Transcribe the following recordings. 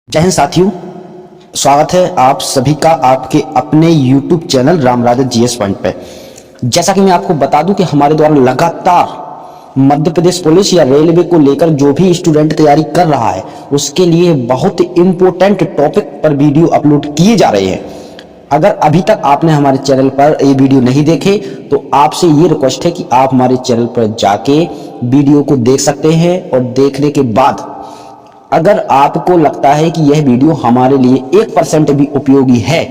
जय हिंद साथियों, स्वागत है आप सभी का आपके अपने YouTube channel Ramraj GS point पे। जैसा कि मैं आपको बता दूं कि हमारे द्वारा लगातार मध्य प्रदेश पुलिस या रेलवे को लेकर जो भी स्टूडेंट तैयारी कर रहा है उसके लिए बहुत इंपॉर्टेंट टॉपिक पर वीडियो अपलोड किए जा रहे हैं। अगर अभी तक आपने हमारे चैनल पर ये वीडियो नहीं देखे तो आपसे ये रिक्वेस्ट है कि आप हमारे चैनल पर जाके वीडियो को देख सकते हैं और देखने के बाद अगर आपको लगता है कि यह वीडियो हमारे लिए 1% भी उपयोगी है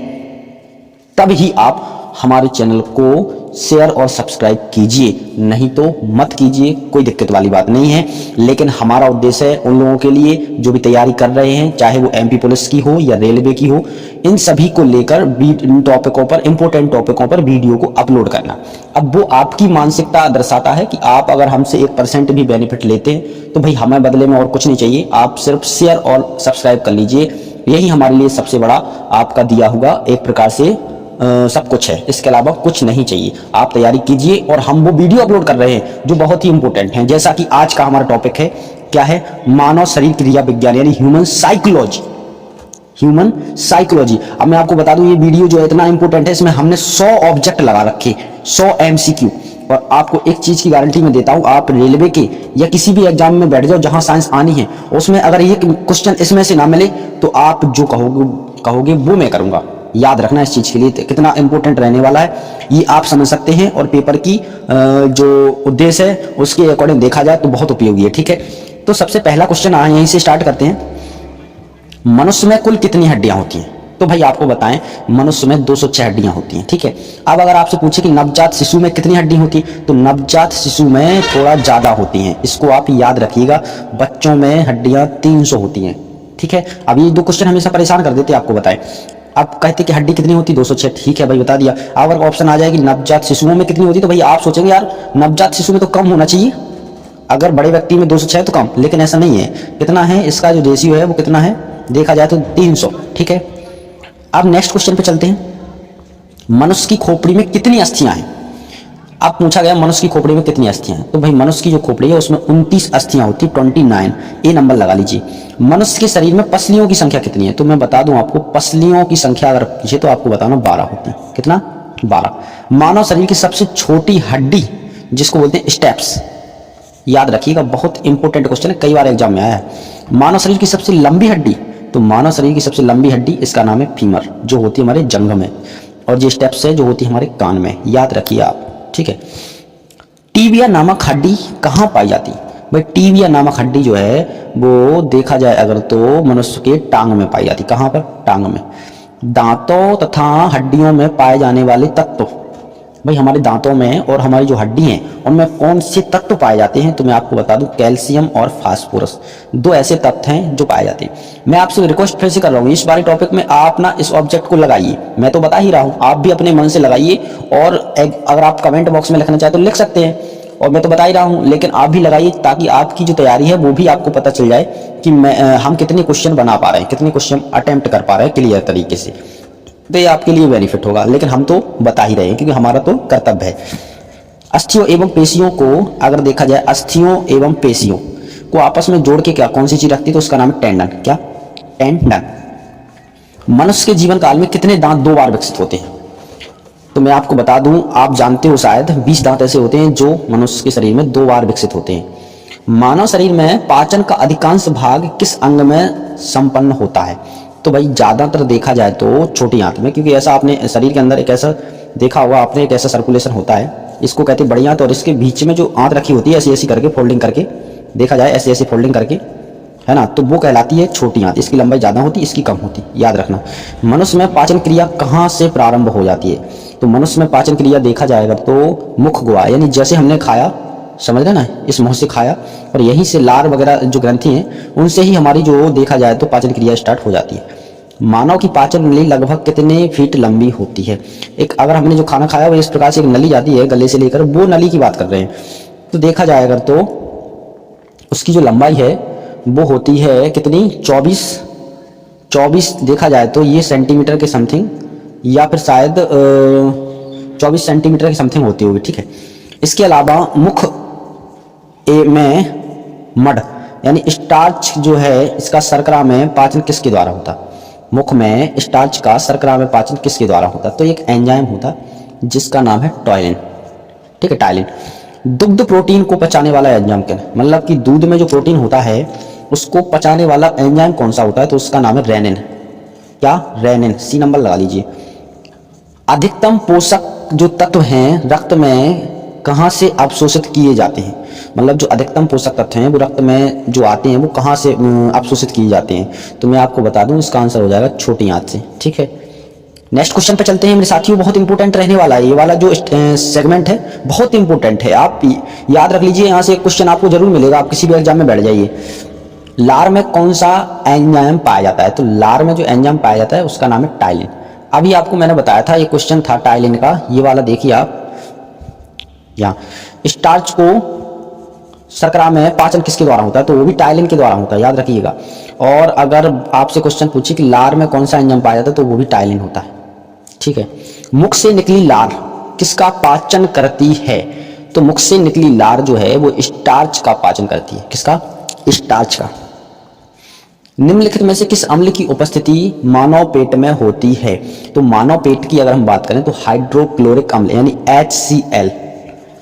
तब ही आप हमारे चैनल को शेयर और सब्सक्राइब कीजिए, नहीं तो मत कीजिए, कोई दिक्कत वाली बात नहीं है। लेकिन हमारा उद्देश्य है उन लोगों के लिए जो भी तैयारी कर रहे हैं, चाहे वो एमपी पुलिस की हो या रेलवे की हो, इन सभी को लेकर इन टॉपिकों पर, इंपोर्टेंट टॉपिकों पर वीडियो को अपलोड करना। अब वो आपकी मानसिकता दर्शाता है कि आप अगर हमसे 1% भी बेनिफिट लेते हैं तो भाई हमें बदले में और कुछ नहीं चाहिए, आप सिर्फ शेयर और सब्सक्राइब कर लीजिए। यही हमारे लिए सबसे बड़ा आपका दिया हुआ एक प्रकार से सब कुछ है, इसके अलावा कुछ नहीं चाहिए। आप तैयारी कीजिए और हम वो वीडियो अपलोड कर रहे हैं जो बहुत ही इंपॉर्टेंट हैं। जैसा कि आज का हमारा टॉपिक है, क्या है? मानव शरीर क्रिया विज्ञान यानी ह्यूमन साइकोलॉजी। Human psychology. अब मैं आपको बता दूं ये वीडियो जो है इतना इंपॉर्टेंट है, इसमें हमने 100 ऑब्जेक्ट लगा रखे, 100 MCQ। और आपको एक चीज की गारंटी मैं देता हूं, आप रेलवे के या किसी भी एग्जाम में बैठ जाओ जहां साइंस आनी है, उसमें अगर ये क्वेश्चन इसमें से ना मिले तो आप जो कहोगे वो मैं करूंगा। याद रखना इस चीज के लिए कितना इंपॉर्टेंट रहने वाला है ये आप समझ सकते हैं। और पेपर की जो उद्देश्य है उसके अकॉर्डिंग देखा जाए तो बहुत उपयोगी है। ठीक है, तो सबसे पहला क्वेश्चन यहीं से स्टार्ट करते हैं। मनुष्य में कुल कितनी हड्डियां होती हैं? तो भाई आपको बताएं, मनुष्य में 206 हड्डियां होती हैं। ठीक है, अब अगर आपसे पूछे कि नवजात शिशु में कितनी हड्डी होती है, तो नवजात शिशु में थोड़ा ज्यादा होती हैं। इसको आप याद रखिएगा, बच्चों में हड्डियां 300 होती हैं। ठीक है, अब ये दो क्वेश्चन हमेशा परेशान कर देते हैं। आपको बताएं, आप कहते कि हड्डी कितनी होती? 206। ठीक है भाई, बता दिया। अगर ऑप्शन आ जाए कि नवजात शिशुओं में कितनी होती, तो भाई आप सोचेंगे यार नवजात शिशु में तो कम होना चाहिए, अगर बड़े व्यक्ति में 206 तो कम, लेकिन ऐसा नहीं है। कितना है इसका जो रेशियो है वो कितना है देखा जाए तो 300। ठीक है, अब नेक्स्ट क्वेश्चन पे चलते हैं। मनुष्य की खोपड़ी में कितनी अस्थियां हैं? अब पूछा गया मनुष्य की खोपड़ी में कितनी अस्थियां हैं, तो भाई मनुष्य की जो खोपड़ी है उसमें 29 अस्थियां होती, 29। ये नंबर लगा लीजिए। मनुष्य के शरीर में पसलियों की संख्या कितनी है? तो मैं बता दूं आपको, पसलियों की संख्या अगर पूछे तो आपको बताना 12 होती। कितना? 12। मानव शरीर की सबसे छोटी हड्डी जिसको बोलते हैं स्टेप्स, याद रखिएगा, बहुत इंपॉर्टेंट क्वेश्चन है, कई बार एग्जाम में आया है। मानव शरीर की सबसे लंबी हड्डी, तो मानव शरीर की सबसे लंबी हड्डी इसका नाम है फीमर, जो होती है हमारे जंघ में, और जो स्टेप्स है जो होती है हमारे कान में, याद रखिए आप। ठीक है, टीबिया नामक हड्डी कहाँ पाई जाती है? भाई टीबिया नामक हड्डी जो है वो देखा जाए अगर तो मनुष्य के टांग में पाई जाती। कहाँ पर? टांग में। दांतों तथा हड्डियों में पाए जाने वाले तत्व, भाई हमारे दांतों में और हमारी जो हड्डी हैं उनमें कौन से तत्व पाए जाते हैं? तो मैं आपको बता दूं, कैल्शियम और फास्फोरस, दो ऐसे तत्व हैं जो पाए जाते हैं। मैं आपसे रिक्वेस्ट फिर से कर रहा हूँ, इस बारे टॉपिक में आप ना इस ऑब्जेक्ट को लगाइए, मैं तो बता ही रहा हूँ, आप भी अपने मन से लगाइए। और अगर आप कमेंट बॉक्स में लिखना चाहे तो लिख सकते हैं, और मैं तो बता ही रहा हूँ, लेकिन आप भी लगाइए ताकि आपकी जो तैयारी है वो भी आपको पता चल जाए कि हम कितने क्वेश्चन बना पा रहे हैं, कितने क्वेश्चन अटेम्प्ट कर पा रहे हैं क्लियर तरीके से। तो ये आपके लिए बेनिफिट होगा, लेकिन हम तो बता ही रहे हैं क्योंकि हमारा तो कर्तव्य है। अस्थियों एवं पेशियों को अगर देखा जाए, अस्थियों एवं पेशियों को आपस में जोड़ के क्या कौन सी चीज रखती है? तो उसका नाम है टेंडन। क्या? टेंडन। मनुष्य के जीवन काल में कितने दांत 2 बार विकसित होते हैं? तो मैं आपको बता दूं, आप जानते हो शायद 20 दांत ऐसे होते हैं जो मनुष्य के शरीर में 2 बार विकसित होते हैं। मानव शरीर में पाचन का अधिकांश भाग किस अंग में संपन्न होता है? तो भाई ज्यादातर देखा जाए तो छोटी आंत में, क्योंकि ऐसा आपने शरीर के अंदर एक ऐसा देखा होगा आपने, एक ऐसा सर्कुलेशन होता है, इसको कहते हैं बड़ी आंत, और इसके बीच में जो आंत रखी होती है ऐसी ऐसी करके फोल्डिंग करके, देखा जाए ऐसी ऐसी फोल्डिंग करके, है ना, तो वो कहलाती है छोटी आंत। इसकी लंबाई ज्यादा होती, इसकी कम होती, याद रखना। मनुष्य में पाचन क्रिया कहाँ से प्रारंभ हो जाती है? तो मनुष्य में पाचन क्रिया देखा जाएगा तो मुख गुहा, यानी जैसे हमने खाया, समझ रहे ना, इस मुंह से खाया और यहीं से लार वगैरह जो ग्रंथि हैं उनसे ही हमारी जो देखा जाए तो पाचन क्रिया स्टार्ट हो जाती है। मानव की पाचन नली लगभग कितने फीट लंबी होती है? एक अगर हमने जो खाना खाया वो इस प्रकार से एक नली जाती है गले से लेकर, वो नली की बात कर रहे हैं। तो देखा जाए अगर तो उसकी जो लंबाई है वो होती है कितनी? 24 देखा जाए तो ये सेंटीमीटर के समथिंग, या फिर शायद 24 सेंटीमीटर की समथिंग होती होगी। ठीक है, इसके अलावा मुख में मड यानी स्टार्च जो है इसका शर्करा में पाचन किसके द्वारा होता? मुख में स्टार्च का शर्करा में पाचन किसके द्वारा होता? तो एक एंजाइम होता जिसका नाम है टाइलिन। ठीक है, टाइलिन। दुग्ध प्रोटीन को पचाने वाला एंजाइम क्या है? मतलब कि दूध में जो प्रोटीन होता है उसको पचाने वाला एंजाइम कौन सा होता है? तो उसका नाम है रेनिन। क्या? रेनिन। सी नंबर लगा लीजिए। अधिकतम पोषक जो तत्व हैं रक्त में कहाँ से अवशोषित किए जाते हैं? मतलब जो अधिकतम पोषक तत्व हैं वो रक्त में जो आते हैं वो कहाँ से अवशोषित किए जाते हैं? तो मैं आपको बता दूं इसका आंसर हो जाएगा छोटी आंत से। ठीक है, नेक्स्ट क्वेश्चन पे चलते हैं मेरे साथियों। बहुत इंपॉर्टेंट रहने वाला है ये वाला जो सेगमेंट है, बहुत इंपॉर्टेंट है। आप याद रख लीजिए, यहाँ से एक क्वेश्चन आपको जरूर मिलेगा, आप किसी भी एग्जाम में बैठ जाइए। लार में कौन सा एंजाइम पाया जाता है? तो लार में जो एंजाइम पाया जाता है उसका नाम है टाइलिन। अभी आपको मैंने बताया था, ये क्वेश्चन था टाइलिन का, ये वाला देखिए आप यहाँ। स्टार्च को शर्करा में पाचन किसके द्वारा होता है? तो वो भी टाइलिन के द्वारा होता है, याद रखिएगा। और अगर आपसे क्वेश्चन पूछे कि लार में कौन सा एंजाइम पाया जाता है तो वो भी टाइलिन होता है। ठीक है, मुख से निकली लार किसका पाचन करती है? तो मुख से निकली लार जो है वो स्टार्च का पाचन करती है। किसका? स्टार्च का। निम्नलिखित में से किस अम्ल की उपस्थिति मानव पेट में होती है? तो मानव पेट की अगर हम बात करें तो हाइड्रोक्लोरिक अम्ल यानी HCl,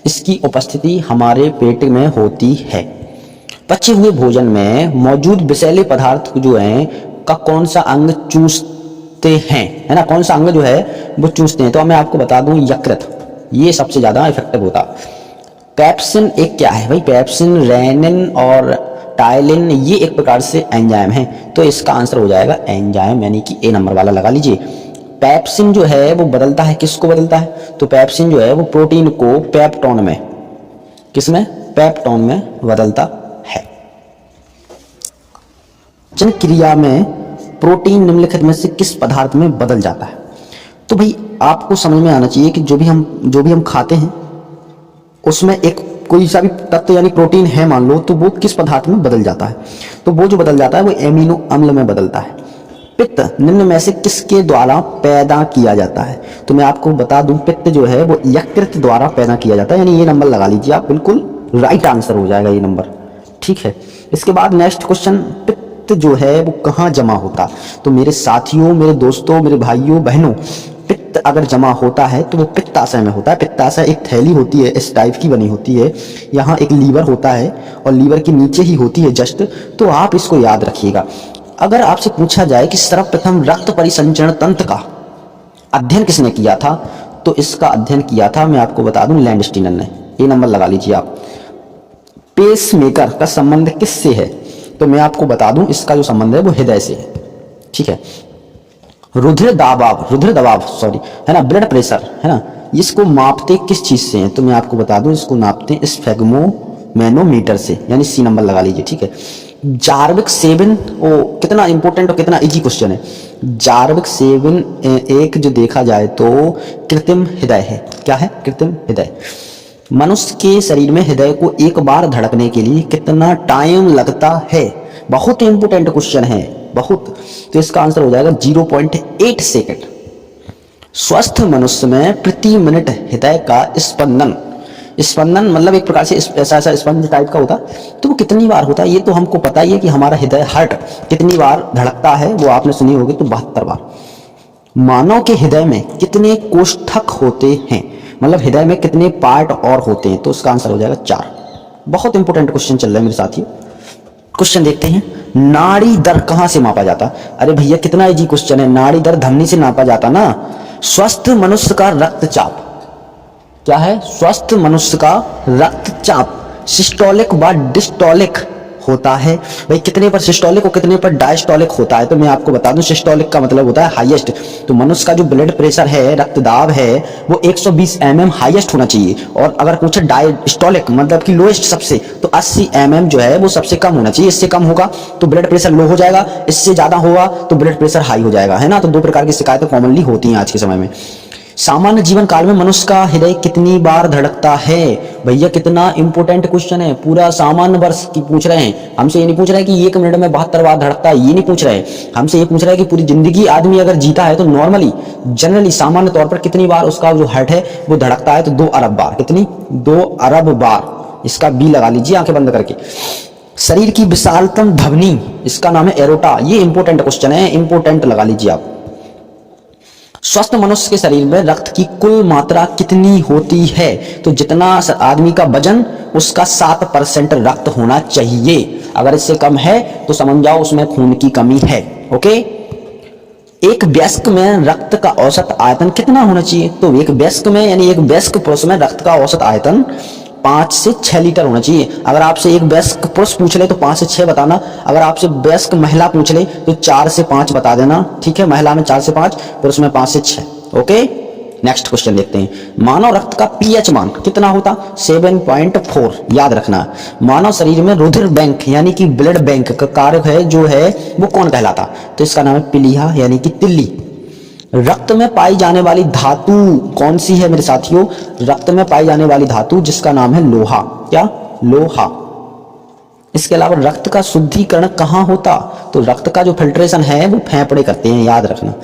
इसकी उपस्थिति हमारे पेट में होती है। पचे हुए भोजन में मौजूद विषैले पदार्थ जो हैं का कौन सा अंग चूसते हैं? है ना, कौन सा अंग जो है वो चूसते हैं? तो मैं आपको बता दूं यकृत, ये सबसे ज्यादा इफेक्टिव होता। पेप्सिन एक क्या है भाई? पेप्सिन, रेनिन और टाइलिन ये एक प्रकार से एंजाइम है, तो इसका आंसर हो जाएगा एंजाइम, यानी कि ए नंबर वाला लगा लीजिए। पेप्सिन जो है वो बदलता है, किसको बदलता है? तो पेप्सिन जो है वो प्रोटीन को पेप्टोन में, किसमें? पेप्टोन में बदलता है। पाचन क्रिया में प्रोटीन निम्नलिखित में से किस पदार्थ में बदल जाता है? तो भाई आपको समझ में आना चाहिए कि जो भी हम खाते हैं उसमें एक कोई सा भी तत्व यानी प्रोटीन है मान लो, तो वो किस पदार्थ में बदल जाता है? तो वो जो बदल जाता है वो एमिनो अम्ल में बदलता है। पित्त निम्न में से किसके द्वारा पैदा किया जाता है? तो मैं आपको बता दूं पित्त जो है वो यकृत द्वारा पैदा किया जाता है, यानी ये नंबर लगा लीजिए आप, बिल्कुल राइट आंसर हो जाएगा ये नंबर। ठीक है, इसके बाद नेक्स्ट क्वेश्चन, पित्त जो है वो कहाँ जमा होता? तो मेरे साथियों, मेरे दोस्तों, मेरे भाइयों बहनों, पित्त अगर जमा होता है तो वो पित्ताशय में होता है। पित्ताशय एक थैली होती है, इस टाइप की बनी होती है, यहाँ एक लीवर होता है और लीवर के नीचे ही होती है जस्ट, तो आप इसको याद रखिएगा। अगर आपसे पूछा जाए कि सर्वप्रथम रक्त परिसंचरण तंत्र का अध्ययन किसने किया था? तो इसका अध्ययन किया था, मैं आपको बता दूं, लैंडस्टीनर ने। ये नंबर लगा लीजिए आप। पेसमेकर का संबंध किससे है? तो मैं आपको बता दूं इसका जो संबंध है वो हृदय से है। ठीक है, रुधिर दबाव सॉरी, है ना, ब्लड प्रेशर, है ना, इसको मापते किस चीज से हैं? तो मैं आपको बता दूं इसको नापते स्फेग्मोमेनोमीटर से, यानी सी नंबर लगा लीजिए। ठीक है, जार्विक सेवन, ओ कितना इंपॉर्टेंट और कितना इजी क्वेश्चन है। जार्विक सेवन एक जो देखा जाए तो कृत्रिम हृदय है। क्या है? कृत्रिम हृदय। मनुष्य के शरीर में हृदय को एक बार धड़कने के लिए कितना टाइम लगता है? बहुत इंपॉर्टेंट क्वेश्चन है, बहुत। तो इसका आंसर हो जाएगा 0.8 सेकंड। स्वस्थ मनुष्य में प्रति मिनट हृदय का स्पंदन मतलब एक प्रकार से ऐसा स्पंज टाइप का होता, तो वो कितनी बार होता है? ये तो हमको पता ही है कि हमारा हृदय हार्ट कितनी बार धड़कता है, वो आपने सुनी होगी, तो 72 बार। मानव के हृदय में कितने कोष्ठक होते हैं? मतलब हृदय में कितने पार्ट और होते हैं? तो उसका आंसर हो जाएगा 4। बहुत इंपॉर्टेंट क्वेश्चन चल रहा है मेरे साथियों। क्वेश्चन देखते हैं, नाड़ी दर कहां से मापा जाता? अरे भैया कितना इजी क्वेश्चन है, नाड़ी दर धमनी से नापा जाता ना। स्वस्थ मनुष्य का रक्तचाप क्या है? स्वस्थ मनुष्य का रक्तचाप सिस्टोलिक व डिस्टोलिक होता है। भाई कितने पर सिस्टोलिक और कितने पर डायस्टोलिक होता है? तो मैं आपको बता दूं सिस्टोलिक का मतलब होता है हाईएस्ट। तो मनुष्य का जो ब्लड प्रेशर है, रक्तदाब है, वो 120 mm हाईएस्ट होना चाहिए। और अगर पूछे डायस्टोलिक मतलब कि लोएस्ट सबसे, तो 80 mm जो है वो सबसे कम होना चाहिए। इससे कम होगा तो ब्लड प्रेशर लो हो जाएगा, इससे ज्यादा होगा तो ब्लड प्रेशर हाई हो जाएगा, है ना। तो दो प्रकार की शिकायतें कॉमनली होती हैं आज के समय में। सामान्य जीवन काल में मनुष्य का हृदय कितनी बार धड़कता है? भैया कितना इंपॉर्टेंट क्वेश्चन है, पूरा सामान्य वर्ष की पूछ रहे हैं हमसे। ये नहीं पूछ रहे हैं कि 1 मिनट में 72 बार धड़कता है, ये नहीं पूछ रहे हैं हमसे। ये पूछ रहे हैं कि पूरी जिंदगी आदमी अगर जीता है तो नॉर्मली जनरली सामान्य तौर पर कितनी बार उसका जो हार्ट है वो धड़कता है? तो 2 अरब बार। कितनी? 2 अरब बार। इसका बी लगा लीजिए आंखें बंद करके। शरीर की विशालतम धमनी, इसका नाम है एरोटा। ये इंपॉर्टेंट क्वेश्चन है, इंपॉर्टेंट लगा लीजिए आप। स्वस्थ मनुष्य के शरीर में रक्त की कुल मात्रा कितनी होती है? तो जितना आदमी का वजन, उसका 7% रक्त होना चाहिए। अगर इससे कम है तो समझ जाओ उसमें खून की कमी है। ओके, एक वयस्क में रक्त का औसत आयतन कितना होना चाहिए? तो एक वयस्क में यानी एक वयस्क पुरुष में रक्त का औसत आयतन 5 से 6 लीटर होना चाहिए। अगर आपसे एक वयस्क पुरुष पूछ ले तो 5 से 6 बताना, अगर आपसे वयस्क महिला पूछ ले तो 4 से 5 बता देना। ठीक है, महिला में 4 से 5, पुरुष में 5 से 6। ओके, नेक्स्ट क्वेश्चन देखते हैं। मानव रक्त का पीएच मान कितना होता? 7.4। याद रखना, मानव शरीर में रुधिर बैंक यानी कि ब्लड बैंक का कार्य है जो है वो कौन कहलाता? तो इसका नाम है प्लीहा यानी कि तिल्ली। रक्त में पाई जाने वाली धातु कौन सी है मेरे साथियों? रक्त में पाई जाने वाली धातु जिसका नाम है लोहा। क्या? लोहा। इसके अलावा रक्त का शुद्धिकरण कहाँ होता? तो रक्त का जो फिल्ट्रेशन है वो फेफड़े करते हैं, याद रखना।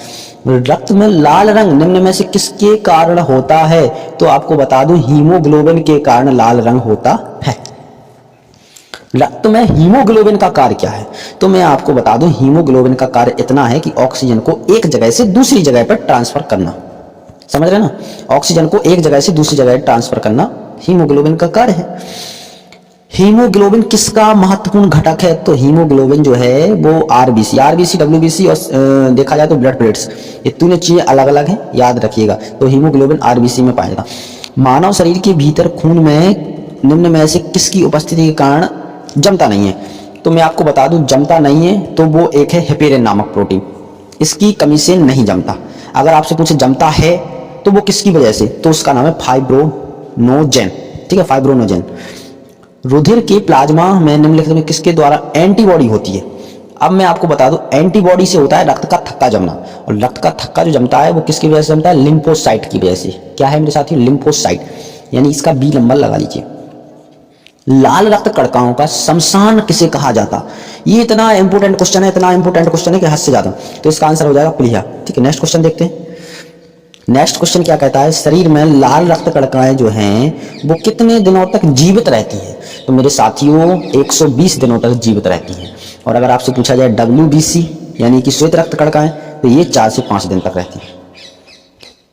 रक्त में लाल रंग निम्न में से किसके कारण होता है? तो आपको बता दूं, हीमोग्लोबिन के कारण लाल रंग होता है। रक्त में हीमोग्लोबिन का कार्य क्या है? तो मैं आपको बता दूं, हीमोग्लोबिन का कार्य इतना है कि ऑक्सीजन को एक जगह से दूसरी जगह पर ट्रांसफर करना। समझ रहे ना? ऑक्सीजन को एक जगह से दूसरी जगह ट्रांसफर करना हीमोग्लोबिन का कार्य है। हीमोग्लोबिन किसका महत्वपूर्ण घटक है? तो हीमोग्लोबिन जो है वो आरबीसी, डब्ल्यूबीसी और देखा जाए तो ब्लड प्लेट्स, ये तीनों चीजें अलग अलग हैं, याद रखिएगा। तो हीमोग्लोबिन आरबीसी में पाया जाता। मानव शरीर के भीतर खून में निम्न में से किसकी उपस्थिति के कारण जमता नहीं है? तो मैं आपको बता दूं, जमता नहीं है तो वो एक है हेपेरिन नामक प्रोटीन, इसकी कमी से नहीं जमता। अगर आपसे पूछे जमता है तो वो किसकी वजह से? तो उसका नाम है फाइब्रोनोजेन। ठीक है, फाइब्रोनोजेन। रुधिर के प्लाज्मा में निम्नलिखित में किसके द्वारा एंटीबॉडी होती है? अब मैं आपको बता दूं, एंटीबॉडी से होता है रक्त का थक्का जमना, और रक्त का थक्का जो जमता है वो किसकी वजह से जमता है? लिम्फोसाइट की वजह से। क्या है मेरे साथियों? लिम्फोसाइट, यानी इसका बी नंबर लगा लीजिए। लाल रक्त कणिकाओं का शमशान किसे कहा जाता? ये इतना इंपॉर्टेंट क्वेश्चन है, इतना इंपॉर्टेंट क्वेश्चन है कि हद से ज्यादा। तो इसका आंसर हो जाएगा प्लीहा। ठीक है, नेक्स्ट क्वेश्चन देखते हैं। नेक्स्ट क्वेश्चन क्या कहता है? शरीर में लाल रक्त कणिकाएं जो हैं वो कितने दिनों तक जीवित रहती है? तो मेरे साथियों 120 दिनों तक जीवित रहती है। और अगर आपसे पूछा जाए WBC यानी कि श्वेत रक्त कणिकाएं, तो ये 4 से 5 दिन तक रहती है।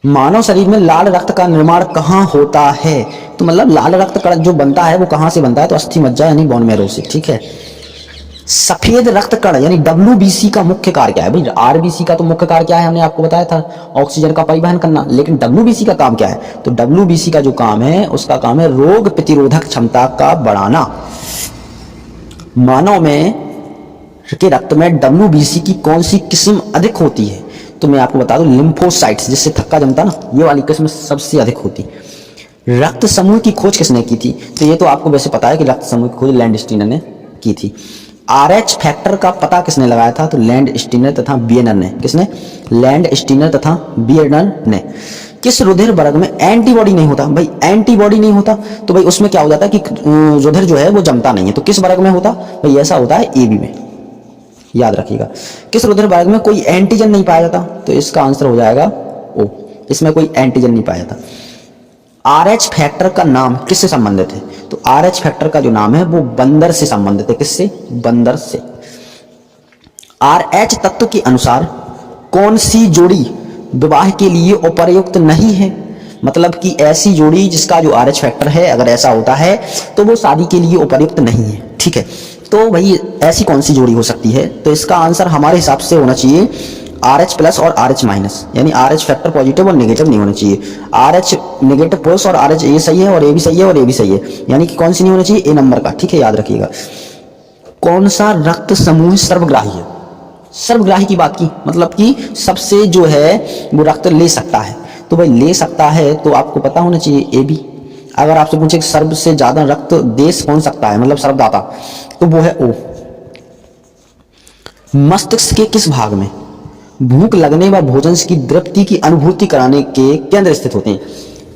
मानव शरीर में लाल रक्त का निर्माण कहाँ होता है? तो मतलब लाल रक्त कण जो बनता है वो कहाँ से बनता है? तो अस्थि मज्जा यानी बोन मैरो से। ठीक है, सफेद रक्त कण यानी WBC का मुख्य कार्य क्या है? भाई RBC का तो मुख्य कार्य क्या है, हमने आपको बताया था, ऑक्सीजन का परिवहन करना। लेकिन WBC का काम क्या है? तो WBC का जो काम है उसका काम है रोग प्रतिरोधक क्षमता का बढ़ाना। मानव में के रक्त में WBC की कौन सी किस्म अधिक होती है? तो मैं आपको बता दूं, लिम्फोसाइट्स, जिससे थक्का जमता ना, ये वाली किस्म सबसे अधिक होती। रक्त समूह की खोज किसने की थी? तो ये तो आपको वैसे पता है कि रक्त समूह की खोज लैंडस्टीनर ने की थी। RH फैक्टर का पता किसने लगाया था? तो लैंडस्टीनर तथा बियनर ने। किसने? लैंडस्टीनर तथा बियनर ने। किस रुधिर वर्ग में एंटीबॉडी नहीं होता? भाई एंटीबॉडी नहीं होता तो भाई उसमें क्या हो जाता है कि रुधिर जो है वो जमता नहीं है। तो किस वर्ग में होता? भाई ऐसा होता है AB में, याद रखिएगा। किस रुधिर वर्ग में कोई एंटीजन नहीं पाया जाता? तो इसका आंसर हो जाएगा O, इसमें कोई एंटीजन नहीं पाया जाता। RH फैक्टर का नाम किससे संबंधित है? तो RH फैक्टर का जो नाम है वो बंदर से संबंधित है। किससे? बंदर से। RH तत्व के अनुसार कौन सी जोड़ी विवाह के लिए उपयुक्त नहीं है? मतलब कि ऐसी जोड़ी जिसका जो RH फैक्टर है अगर ऐसा होता है तो वो शादी के लिए उपयुक्त नहीं है। ठीक है, तो भाई ऐसी कौन सी जोड़ी हो सकती है? तो इसका आंसर हमारे हिसाब से होना चाहिए RH प्लस और RH माइनस, यानी RH फैक्टर पॉजिटिव और नेगेटिव नहीं होना चाहिए। RH नेगेटिव प्लस और RH ए सही है और ए भी सही है और ए भी सही है, यानी कि कौन सी नहीं होना चाहिए? ए नंबर का। ठीक है, याद रखिएगा। कौन सा रक्त समूह सर्वग्राही है? सर्वग्राही की बात की मतलब कि सबसे जो है वो रक्त ले सकता है। तो भाई ले सकता है तो आपको पता होना चाहिए AB। अगर आपसे पूछे सर्व से ज्यादा रक्त देश कौन सकता है, मतलब सर्वदाता, तो वो है O। मस्तिष्क के किस भाग में भूख लगने व भोजन की तृप्ति की अनुभूति कराने के केंद्र स्थित होते हैं?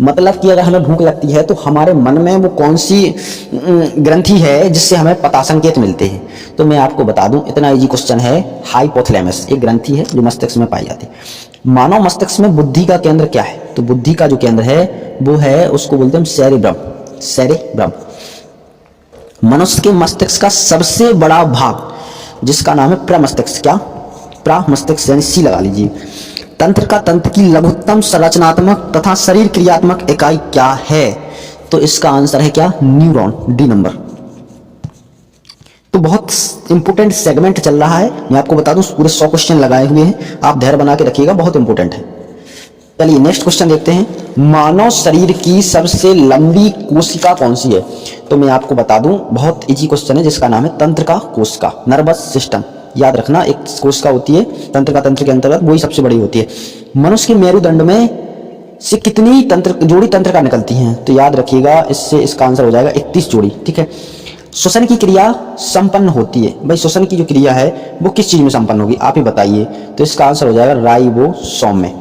मतलब कि अगर हमें भूख लगती है तो हमारे मन में वो कौन सी ग्रंथि है जिससे हमें पता संकेत मिलते हैं? तो मैं आपको बता दूं, इतना इजी क्वेश्चन है। हाइपोथैलेमस एक ग्रंथि है जो मस्तिष्क में पाई जाती है। मानव मस्तिष्क में बुद्धि का केंद्र क्या है? तो बुद्धि का जो केंद्र है वो है, उसको बोलते हैं सेरेब्रम। सेरेब्रम। मनुष्य के मस्तिष्क का सबसे बड़ा भाग जिसका नाम है प्रमस्तिष्क, क्या प्रमस्तिष्क यानी सी लगा लीजिए। तंत्र की लघुत्तम संरचनात्मक तथा शरीर क्रियात्मक इकाई क्या है? तो इसका आंसर है क्या? Neuron, D number. तो बहुत इंपोर्टेंट सेगमेंट चल रहा है, मैं आपको बता दूं पूरे 100 क्वेश्चन लगाए हुए हैं, आप धैर्य बना के रखिएगा, बहुत इंपोर्टेंट है। चलिए नेक्स्ट क्वेश्चन देखते हैं। मानव शरीर की सबसे लंबी कोशिका कौन सी है? तो मैं आपको बता दूं बहुत इजी क्वेश्चन है, जिसका नाम है तंत्रिका कोशिका, नर्वस सिस्टम। याद रखना, एक कोशिका होती है तंत्र के अंतर्गत, वही सबसे बड़ी होती है। मनुष्य के मेरुदंड में से कितनी जोड़ी तंत्रिका निकलती हैं? तो याद रखिएगा, इससे इसका आंसर हो जाएगा 31 जोड़ी, ठीक है। श्वसन की क्रिया संपन्न होती है, भाई श्वसन की जो क्रिया है वो किस चीज में संपन्न होगी, आप ही बताइए। तो इसका आंसर हो जाएगा राइबोसोम में।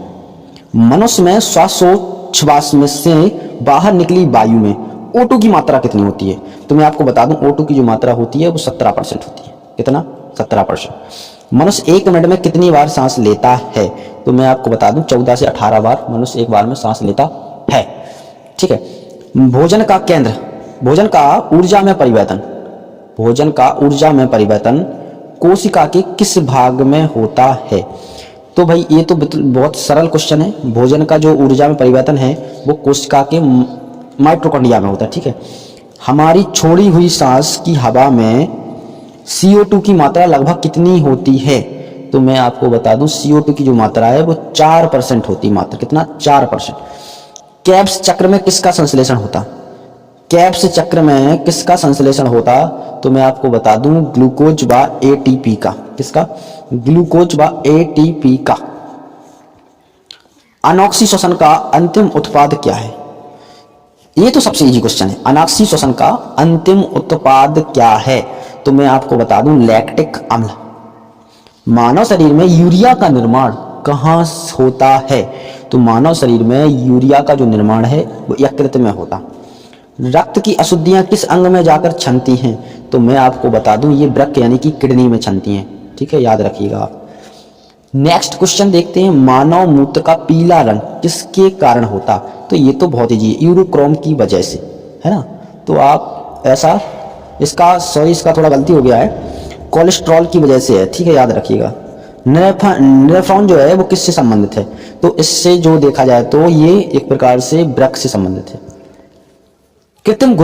मनुष्य में श्वासोच्छ्वास में से बाहर निकली वायु में O2 की मात्रा कितनी होती है? तो मैं आपको बता दूं O2 की जो मात्रा होती है वो 17% होती है। कितना? 17%। मनुष्य 1 मिनट में कितनी बार सांस लेता है? तो मैं आपको बता दूं 14 से 18 बार मनुष्य एक बार में सांस लेता है, ठीक है। भोजन का केंद्र, भोजन का ऊर्जा में परिवर्तन कोशिका के किस भाग में होता है? तो भाई ये तो बहुत सरल क्वेश्चन है। भोजन का जो ऊर्जा में परिवर्तन है वो कोशिका के माइटोकॉन्ड्रिया में होता है, ठीक है। हमारी छोड़ी हुई सांस की हवा में CO2 की मात्रा लगभग कितनी होती है? तो मैं आपको बता दूं CO2 की जो मात्रा है वो 4% होती है, मात्र कितना? 4%। कैब्स चक्र में किसका संश्लेषण होता? कैब्स चक्र में किसका संश्लेषण होता? तो मैं आपको बता दूं ग्लूकोज व ATP का। किसका? ग्लूकोज व ATP का। अनॉक्सी श्वसन का अंतिम उत्पाद क्या है? ये तो सबसे इजी क्वेश्चन है। अनॉक्सी श्वसन का अंतिम उत्पाद क्या है? तो मैं आपको बता दूं लैक्टिक अम्ल। मानव शरीर में यूरिया का निर्माण कहाँ होता है? तो मानव शरीर में यूरिया का जो निर्माण है वो यकृत में होता। रक्त की अशुद्धियां किस अंग में जाकर छनती हैं? तो मैं आपको बता दूं ये वृक्क यानी कि किडनी में छनती हैं, ठीक है, याद रखिएगा आप। नेक्स्ट क्वेश्चन देखते हैं। मानव मूत्र का पीला रंग किसके कारण होता? तो ये तो बहुत इजी है, यूरोक्रोम की वजह से, है ना। तो आप ऐसा इसका थोड़ा गलती हो गया है, कोलेस्ट्रॉल की वजह से है, ठीक है, याद रखिएगा। नेफ्रॉन जो है वो किससे संबंधित है? तो इससे जो देखा जाए तो ये एक प्रकार से वृक्क से संबंधित है। कृत्रिम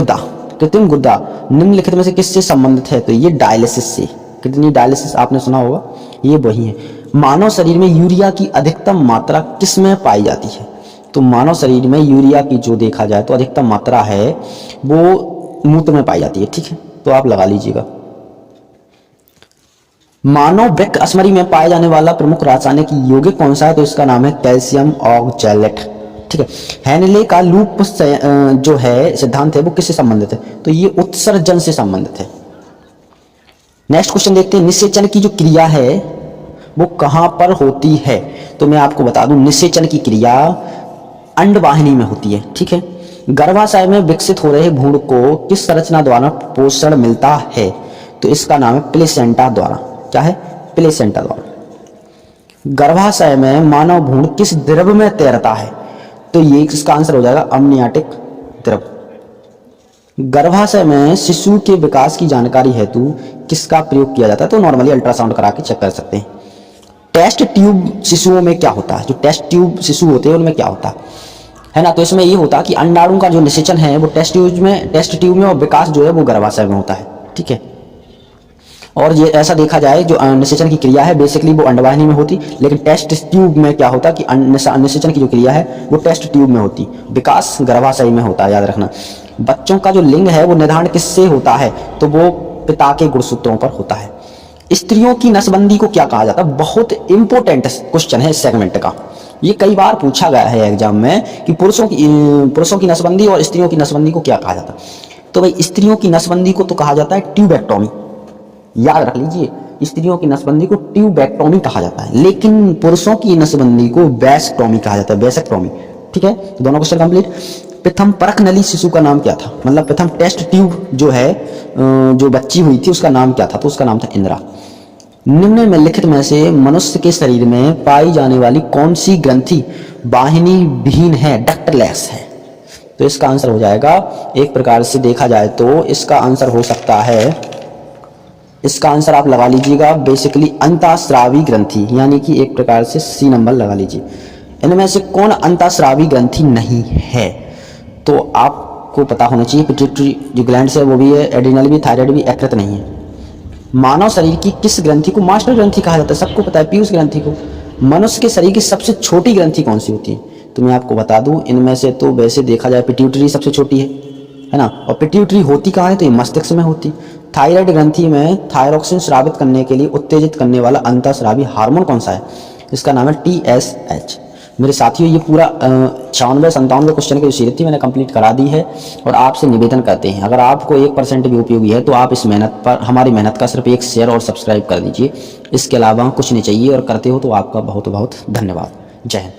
गुदा निम्नलिखित में से किससे संबंधित है? तो ये डायलिसिस से, किडनी डायलिसिस आपने सुना होगा, ये वही है। मानव शरीर में यूरिया की अधिकतम मात्रा किस में पाई जाती है? तो मानव शरीर में यूरिया की जो देखा जाए तो अधिकतम मात्रा है वो मूत्र में पाई जाती है, ठीक है, तो आप लगा लीजिएगा। मानव वृक्क अश्मरी में पाए जाने वाला प्रमुख रासायनिक यौगिक कौन सा है? तो इसका नाम है कैल्शियम ऑक्सैलेट, ठीक है। हेनले का लूप जो है सिद्धांत है वो किससे संबंधित है? तो ये उत्सर्जन से संबंधित है। नेक्स्ट क्वेश्चन देखते हैं। निषेचन की जो क्रिया है वो कहां पर होती है? तो मैं आपको बता दूं निषेचन की क्रिया अंडवाहिनी में होती है, ठीक है। गर्भाशय में विकसित हो रहे भ्रूण को किस संरचना द्वारा पोषण मिलता है? तो इसका नाम है प्लेसेंटा द्वारा। क्या है? प्लेसेंटा द्वारा। गर्भाशय में मानव भ्रूण किस द्रव में तैरता है? तो ये इसका आंसर हो जाएगा अमनियाटिक द्रव। गर्भाशय में शिशु के विकास की जानकारी हेतु किसका प्रयोग किया जाता है? तो नॉर्मली अल्ट्रासाउंड करा के चेक कर सकते हैं। टेस्ट ट्यूब शिशुओं में क्या होता है? जो टेस्ट ट्यूब शिशु होते हैं उनमें क्या होता है ना? तो इसमें ये होता है कि अंडाणु का जो निषेचन है वो टेस्ट ट्यूब में और विकास जो है वो गर्भाशय में होता है, ठीक है। और ये ऐसा देखा जाए जो निषेचन की क्रिया है बेसिकली वो अंडवाहिनी में होती, लेकिन टेस्ट ट्यूब में क्या होता कि निषेचन की जो क्रिया है वो टेस्ट ट्यूब में होती, विकास गर्भाशय में होता है, याद रखना। बच्चों का जो लिंग है वो निर्धारण किससे होता है? तो वो पिता के गुणसूत्रों पर होता है। स्त्रियों की नसबंदी को क्या कहा जाता है? बहुत इंपॉर्टेंट क्वेश्चन है इस सेगमेंट का, ये कई बार पूछा गया है एग्जाम में कि पुरुषों की नसबंदी और स्त्रियों की नसबंदी को क्या कहा जाता है? तो भाई स्त्रियों की नसबंदी को तो कहा जाता है ट्यूबेक्टोमी, याद रख लीजिए। स्त्रियों की नसबंदी को ट्यूबेक्टोमी कहा जाता है, लेकिन पुरुषों की नसबंदी को वैसेक्टोमी कहा जाता है, वैसेक्टोमी, ठीक है। तो दोनों क्वेश्चन कंप्लीट। प्रथम परख नली शिशु का नाम क्या था? मतलब प्रथम टेस्ट ट्यूब जो है जो बच्ची हुई थी उसका नाम क्या था? तो उसका नाम था इंदिरा। निम्न में लिखित में से मनुष्य के शरीर में पाई जाने वाली कौन सी ग्रंथि वाहिनी विहीन है, डक्टलेस है? तो इसका आंसर हो जाएगा, एक प्रकार से देखा जाए तो इसका आंसर हो सकता है, इसका आंसर आप लगा लीजिएगा बेसिकली अंतःस्रावी ग्रंथि, यानी कि एक प्रकार से सी नंबर लगा लीजिए। इनमें से कौन अंतःस्रावी ग्रंथि नहीं है? तो आपको पता होना चाहिए पिट्यूटरी जो ग्लैंड है वो भी है, एड्रिनल भी, थायराइड भी, यकृत नहीं है। मानव शरीर की किस ग्रंथि को मास्टर ग्रंथि कहा जाता है? सबको पता है, पीयूष ग्रंथि को। मनुष्य के शरीर की सबसे छोटी ग्रंथि कौन सी होती है? तो मैं आपको बता दूं, इनमें से तो वैसे देखा जाए पिट्यूटरी सबसे छोटी है ना। और पिट्यूटरी होती कहाँ है? तो ये मस्तिष्क में होती। थायराइड ग्रंथि में थायरोक्सिन स्रावित करने के लिए उत्तेजित करने वाला अंतःस्रावी हार्मोन कौन सा है? इसका नाम है TSH। मेरे साथियों, ये पूरा 96-97 क्वेश्चन की जो सीरीज थी मैंने कंप्लीट करा दी है। और आपसे निवेदन करते हैं, अगर आपको 1% भी उपयोगी है तो आप इस मेहनत पर, हमारी मेहनत का सिर्फ एक शेयर और सब्सक्राइब कर दीजिए। इसके अलावा कुछ नहीं चाहिए, और करते हो तो आपका बहुत बहुत धन्यवाद। जय हिंद।